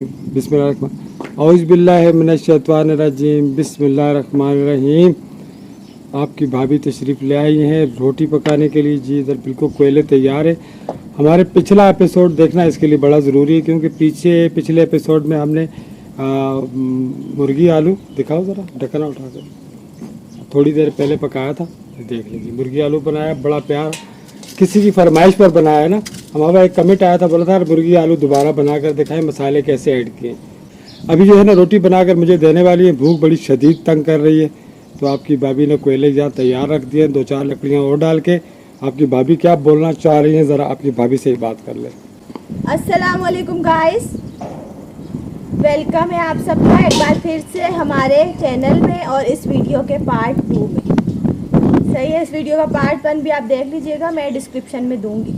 औज़ुबिल्लाहिमिनश्शैतानिर्रजीम बिस्मिल्लाहिर्रहमानिर्रहीम। आपकी भाभी तशरीफ़ ले आई हैं रोटी पकाने के लिए। जी इधर बिल्कुल कोयले तैयार है। हमारे पिछला एपिसोड देखना इसके लिए बड़ा ज़रूरी है, क्योंकि पिछले एपिसोड में हमने मुर्गी आलू दिखाओ ज़रा, ढक्कन उठा कर, थोड़ी देर पहले पकाया था। देख लीजिए, मुर्गी आलू बनाया, बड़ा प्यार किसी की फरमाइश पर बनाया है ना। हमारा एक कमेंट आया था, बोला था मुर्गी आलू दोबारा बनाकर दिखाएं, मसाले कैसे ऐड किए। अभी जो है ना रोटी बनाकर मुझे देने वाली है। भूख बड़ी शदीद तंग कर रही है, तो आपकी भाभी ने कोयले यहाँ तैयार रख दिए, 2-4 लकड़ियाँ और डाल के। आपकी भाभी क्या बोलना चाह रही हैं, ज़रा आपकी भाभी से ही बात कर ले। अस्सलाम वालेकुम गाइस, वेलकम है आप सबका एक बार फिर से हमारे चैनल में और इस वीडियो के पार्ट 2 में। सही है, इस वीडियो का पार्ट 1 भी आप देख लीजिएगा, मैं डिस्क्रिप्शन में दूंगी,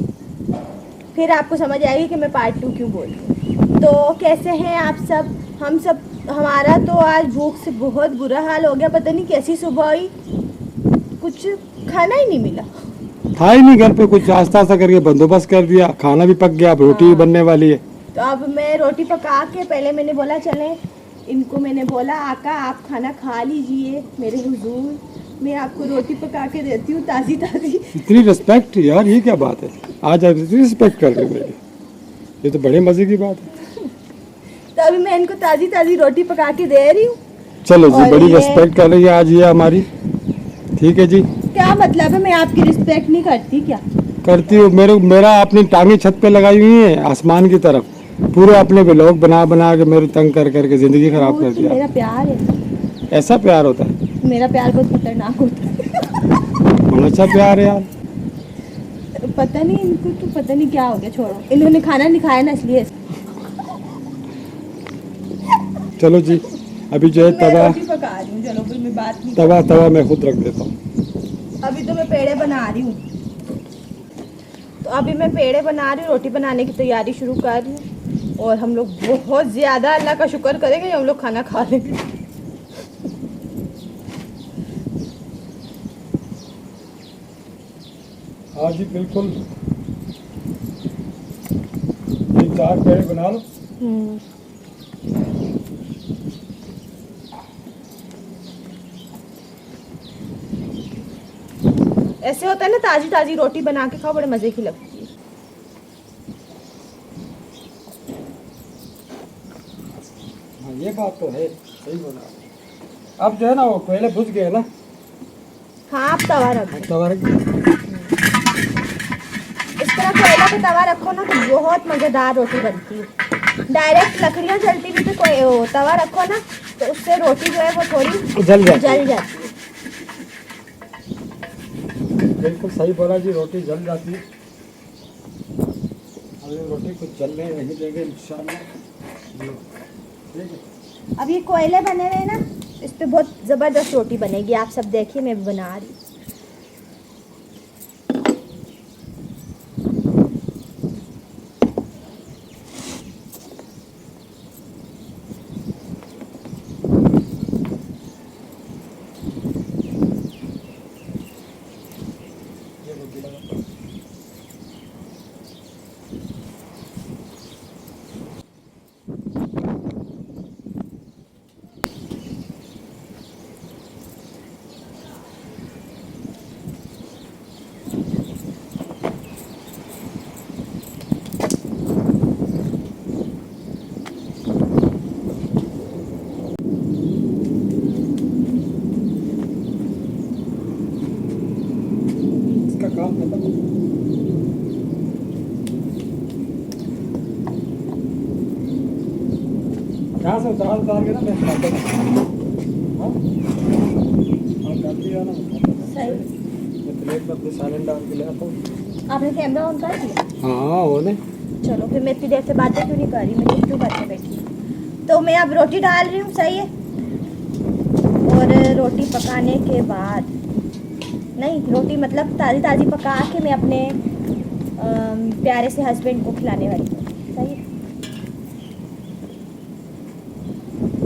फिर आपको समझ आएगी कि मैं पार्ट 2 क्यों बोल रही हूँ। तो कैसे हैं आप सब? हम सब, हमारा तो आज भूख से बहुत बुरा हाल हो गया। पता नहीं कैसी सुबह हुई, कुछ खाना ही नहीं मिला। था ही नहीं घर पे कुछ, आस्ता आस्ता करके बंदोबस्त कर दिया, खाना भी पक गया, अब रोटी भी बनने वाली है। तो अब मैं रोटी पका के, पहले मैंने बोला चलें इनको, मैंने बोला आका आप खाना खा लीजिए मेरे हुजूर, मैं आपको रोटी पका के देती हूँ ताज़ी ताज़ी। इतनी रिस्पेक्ट यार, ये क्या बात है, आज आप इतनी रिस्पेक्ट कर रहे हो मेरी, ये तो बड़े मज़े की बात है। तो अभी मैं इनको ताज़ी ताज़ी रोटी पका के दे रही हूँ। चलो जी, बड़ी रिस्पेक्ट कर रही है आज ये हमारी, ठीक है जी। क्या मतलब है, मैं आपकी रिस्पेक्ट नहीं करती क्या? करती हूँ। मेरा अपनी टांगे छत पे लगाई हुई है आसमान की तरफ, पूरे अपने व्लॉग बना बना के मेरे तंग कर करके ज़िंदगी ख़राब कर दिया। मेरा प्यार है, ऐसा प्यार होता है? मेरा प्यार बहुत खतरनाक होता है। बड़ा अच्छा प्यार है यार। पता नहीं इनको तो पता नहीं क्या हो गया, छोड़ो, इन्होंने खाना नहीं खाया ना इसलिए। चलो जी, अभी जो है मैं तवा रोटी पका रही हूँ, चलो फिर मैं बात नहीं। तवा मैं खुद रख देता हूँ। अभी तो मैं पेड़े बना रही हूँ, तो अभी मैं पेड़े बना रही हूँ, रोटी बनाने की तैयारी शुरू कर रही हूँ। और हम लोग बहुत ज़्यादा अल्लाह का शुक्र करेंगे, हम लोग खाना खा लेंगे। हाँ जी बिल्कुल, 3-4 पेड़ बना लो। ऐसे होता है ना, ताज़ी ताज़ी रोटी बना के खाओ, बड़े मज़े की लगती है। हाँ ये बात तो है, सही बोला। अब जो है ना वो कोयले बुझ गए ना। हाँ, आप तवा रखो, तवा रख दिया। इस तरह कोयला पे तवा रखो ना तो बहुत मज़ेदार रोटी बनती है। डायरेक्ट लकड़ियाँ जलती भी, तो कोई तवा रखो ना तो उससे रोटी जो है वो थोड़ी जल जाती है। बिल्कुल सही बोला जी, रोटी जल जाती है। अब ये रोटी कुछ जलने नहीं देंगे इंशाल्लाह। अब ये कोयले बने हुए हैं ना, इस पे बहुत ज़बरदस्त रोटी बनेगी। आप सब देखिए, मैं बना रही हूँ। इसका काम खत्म। यहाँ से उतार के ना मैं खाता हूँ। हाँ आप डालती हो ना, मैं खाता हूँ। सही। मैं प्लेट में अपने सालन डाल के ले आता हूँ। आपने कैमरा ऑन कर दिया? हाँ होने। चलो फिर मैं इतनी देर से बातें क्यों नहीं कर रही, मैं चुप करके बैठी हूँ। तो मैं अब रोटी डाल रही हूँ, सही है। और रोटी पकाने के बाद, नहीं रोटी मतलब ताज़ी ताज़ी पका के मैं अपने प्यारे से हस्बैंड को खिलाने वाली हूँ, सही है।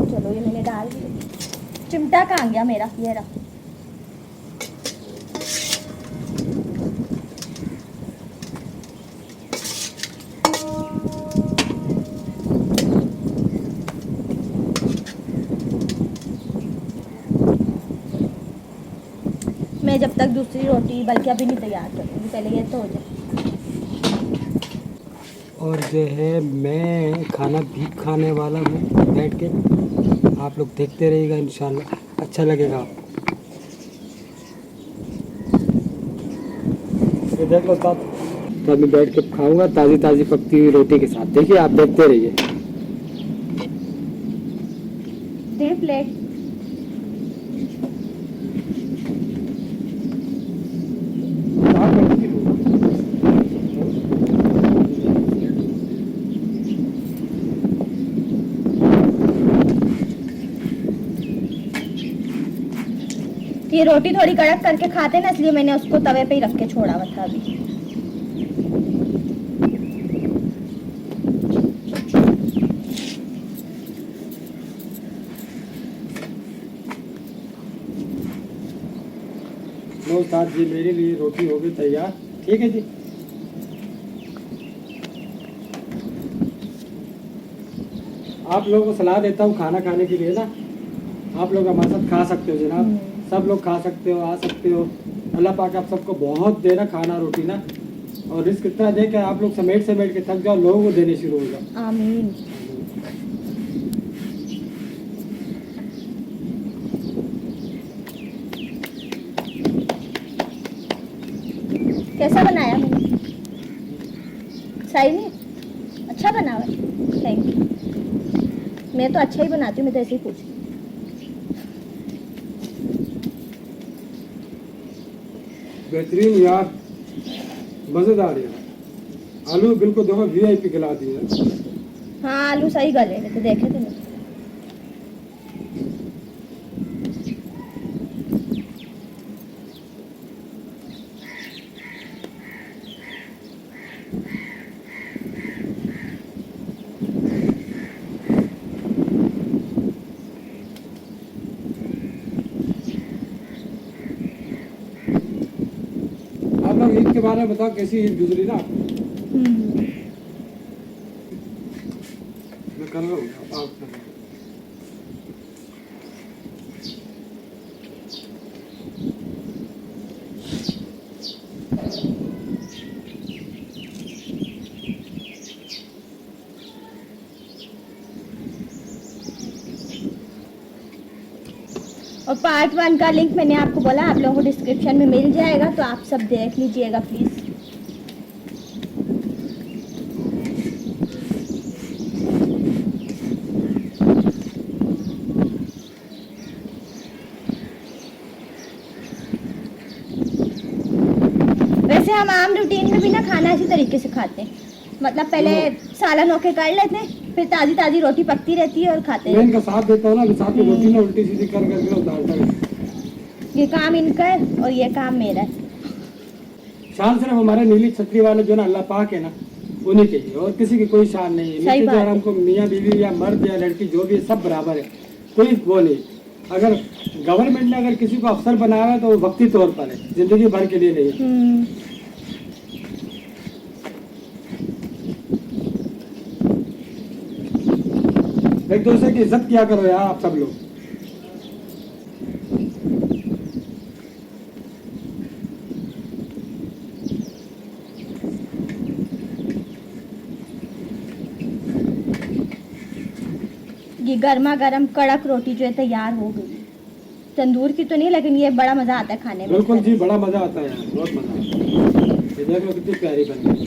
चलो ये मैंने डाल दी। चिमटा कहाँ गया मेरा, ये रहा। मैं जब तक दूसरी रोटी बल्कि अभी नहीं तैयार करूँगी, पहले ये तो हो जाए। और जो है मैं खाना भी खाने वाला हूँ बैठ के, आप लोग देखते रहिएगा, इंशाल्लाह अच्छा लगेगा आपको। ये देख लो साथ, तो मैं बैठ के खाऊंगा ताज़ी ताज़ी पकती हुई रोटी के साथ। देखिए आप देखते रहिए। दे प्लेट। ये रोटी थोड़ी कड़क करके खाते ना, इसलिए मैंने उसको तवे पे ही रख के छोड़ा हुआ था अभी। लो उस्ताद जी, मेरे लिए रोटी हो गई तैयार। ठीक है जी। आप लोगों को सलाह देता हूँ खाना खाने के लिए ना, आप लोग हमारे साथ खा सकते हो जनाब, सब लोग खा सकते हो, आ सकते हो। अल्लाह पाक आप सबको बहुत दे ना खाना रोटी ना, और रिस्क इतना दे कि आप लोग समेट समेट के थक जाओ, लोगों को देने शुरू हो जाओ। आमीन। कैसा बनाया मैंने? सही नहीं? अच्छा बना हुआ है? Thank you. मैं तो अच्छा ही बनाती हूँ, मैं तो ऐसे ही पूछती हूँ। बेहतरीन यार, मज़ेदार यार। आलू बिल्कुल देखो VIP खिला दिए। हाँ आलू सही गले, मैं तो देखे थे। आप लोग ईद के बारे में बताओ, कैसी ईद गुजरी ना? मैं कर रहा हूँ, आप कर रहे हो। और पार्ट 1 का लिंक मैंने आपको बोला आप लोगों को डिस्क्रिप्शन में मिल जाएगा, तो आप सब देख लीजिएगा प्लीज़। वैसे हम आम रूटीन में भी ना खाना इसी तरीके से खाते हैं, मतलब पहले सालन होके कर लेते हैं, फिर ताज़ी ताज़ी रोटी पकती रहती है और खाते मैं हैं। इनका साथ देता हूँ ना, साथ में रोटी ना उल्टी सीधी कर करके डालता हूँ। ये काम इनका है और ये काम मेरा है। शान सिर्फ हमारे नीली छतरी वाले जो ना अल्लाह पाक है ना, उन्हीं के ही, और किसी की कोई शान नहीं है। सही नीचे बात जो है। हमको मियाँ बीवी या मर्द या लड़की जो भी है सब बराबर है, कोई वो नहीं। अगर गवर्नमेंट ने अगर किसी को अफसर बनाया है तो वो वक्ती तौर पर है, जिंदगी भर के लिए नहीं है। एक दूसरे की इज्जत किया करो यार आप सब लोग। ये गर्मा गर्म कड़क रोटी जो है तैयार हो गई। तंदूर की तो नहीं, लेकिन ये बड़ा मजा आता है खाने में। बिल्कुल जी, बड़ा मजा आता है यार, बहुत मजा आता है। ये देख लो कितनी प्यारी बन गई।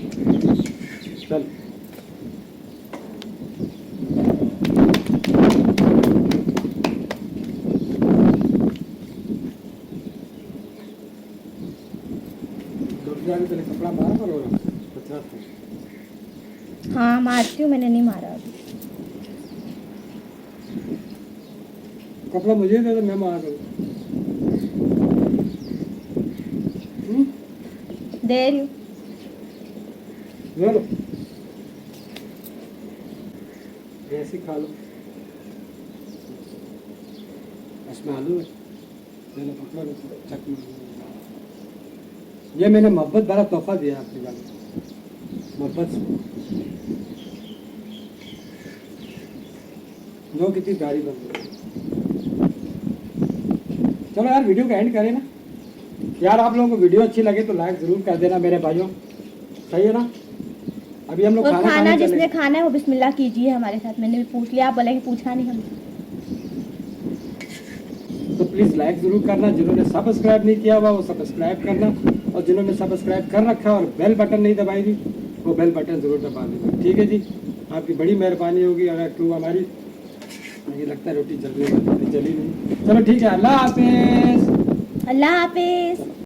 चल पहले कपड़ा मारा करो ना, कचरा था। हाँ मारती हूँ, मैंने नहीं मारा अभी। कपड़ा मुझे दे दो, मैं मारा करूँ। दे रही हूँ। ले लो, ऐसे ही खा लो। इसमें आलू है, ले लो, पकड़ लो, चक मारो। ये मैंने मोहब्बत भरा तोहफा दिया आपके बारे में, मोहब्बत से। लो कितनी गाड़ी बन गई। चलो यार वीडियो का एंड करें ना। यार आप लोगों को वीडियो अच्छी लगे तो लाइक जरूर कर देना मेरे भाइयों, सही है ना। अभी हम लोग और खाना खाना खाने जिसने चले। खाना है वो बिस्मिल्लाह कीजिए हमारे साथ। मैंने भी पूछ लिया, आप बोले कि पूछा नहीं हमने। तो प्लीज लाइक जरूर करना, जिन्होंने सब्सक्राइब नहीं किया हुआ वो सब्सक्राइब करना, और जिन्होंने सब्सक्राइब कर रखा और बेल बटन नहीं दबाई थी वो बेल बटन जरूर दबा देना, ठीक है जी। आपकी बड़ी मेहरबानी होगी। अगर क्यों हमारी मुझे लगता है रोटी जलने वाली, चली नहीं। चलो ठीक है, अल्लाह हाफिज। अल्लाह हाफिज।